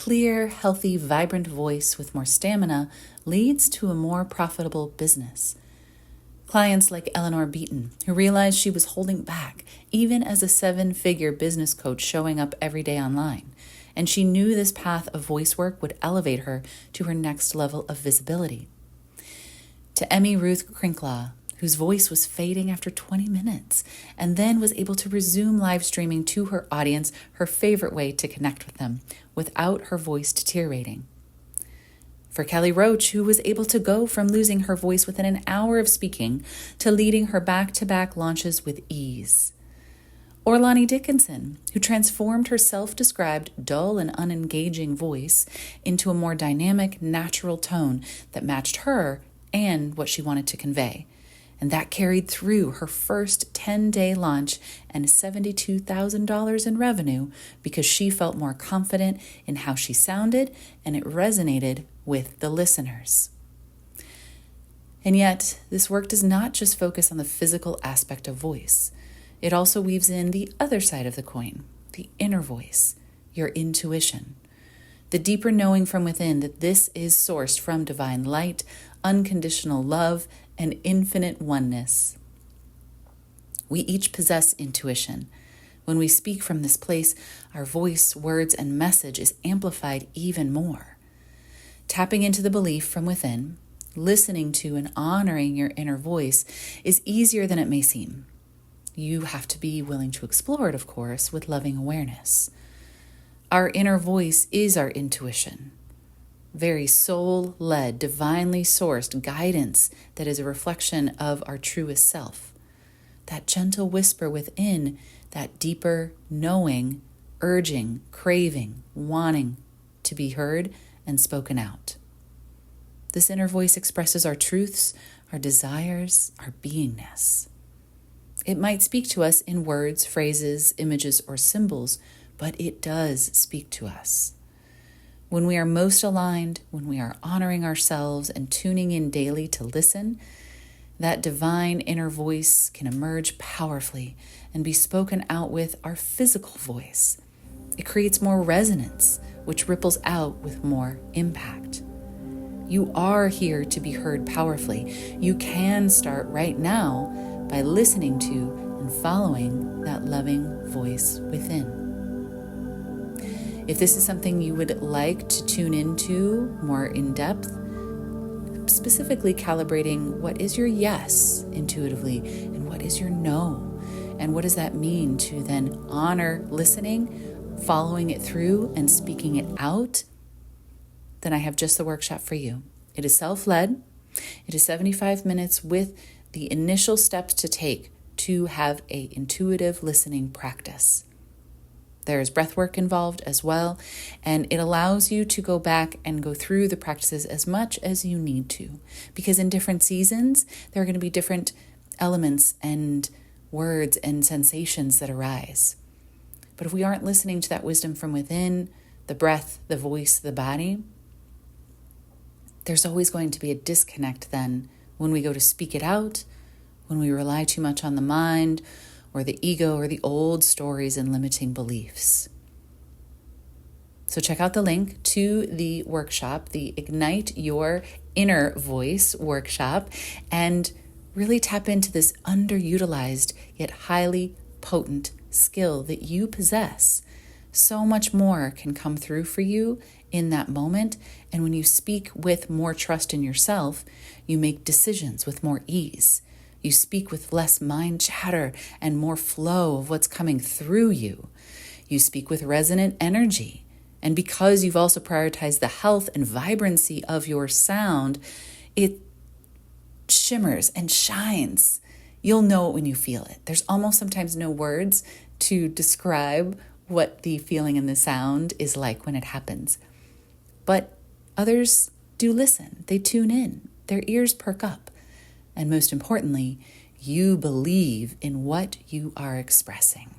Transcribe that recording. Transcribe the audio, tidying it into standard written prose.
clear, healthy, vibrant voice with more stamina leads to a more profitable business. Clients like Eleanor Beaton, who realized she was holding back, even as a 7-figure business coach showing up every day online, and she knew this path of voice work would elevate her to her next level of visibility. To Emy Ruth Crinklaw, whose voice was fading after 20 minutes, and then was able to resume live streaming to her audience, her favorite way to connect with them, without her voice deteriorating. For Kelly Roach, who was able to go from losing her voice within an hour of speaking to leading her back-to-back launches with ease. Or Lani Dickinson, who transformed her self-described dull and unengaging voice into a more dynamic, natural tone that matched her and what she wanted to convey. And that carried through her first 10-day launch and $72,000 in revenue because she felt more confident in how she sounded and it resonated with the listeners. And yet, this work does not just focus on the physical aspect of voice. It also weaves in the other side of the coin, the inner voice, your intuition. The deeper knowing from within that this is sourced from divine light, unconditional love, and infinite oneness. We each possess intuition. When we speak from this place, our voice, words, and message is amplified even more. Tapping into the belief from within, listening to and honoring your inner voice is easier than it may seem. You have to be willing to explore it, of course, with loving awareness. Our inner voice is our intuition. Very soul-led, divinely sourced guidance that is a reflection of our truest self. That gentle whisper within, that deeper knowing, urging, craving, wanting to be heard and spoken out. This inner voice expresses our truths, our desires, our beingness. It might speak to us in words, phrases, images, or symbols, but it does speak to us. When we are most aligned, when we are honoring ourselves and tuning in daily to listen, that divine inner voice can emerge powerfully and be spoken out with our physical voice. It creates more resonance, which ripples out with more impact. You are here to be heard powerfully. You can start right now by listening to and following that loving voice within. If this is something you would like to tune into more in depth, specifically calibrating what is your yes intuitively and what is your no, and what does that mean to then honor listening, following it through, and speaking it out, then I have just the workshop for you. It is self-led. It is 75 minutes with the initial steps to take to have an intuitive listening practice. There's breath work involved as well, and it allows you to go back and go through the practices as much as you need to, because in different seasons, there are going to be different elements and words and sensations that arise. But if we aren't listening to that wisdom from within, the breath, the voice, the body, there's always going to be a disconnect then when we go to speak it out, when we rely too much on the mind, or the ego, or the old stories and limiting beliefs. So check out the link to the workshop, the Ignite Your Inner Voice workshop, and really tap into this underutilized yet highly potent skill that you possess. So much more can come through for you in that moment, and when you speak with more trust in yourself, you make decisions with more ease. You speak with less mind chatter and more flow of what's coming through you. You speak with resonant energy. And because you've also prioritized the health and vibrancy of your sound, it shimmers and shines. You'll know it when you feel it. There's almost sometimes no words to describe what the feeling and the sound is like when it happens. But others do listen. They tune in. Their ears perk up. And most importantly, you believe in what you are expressing.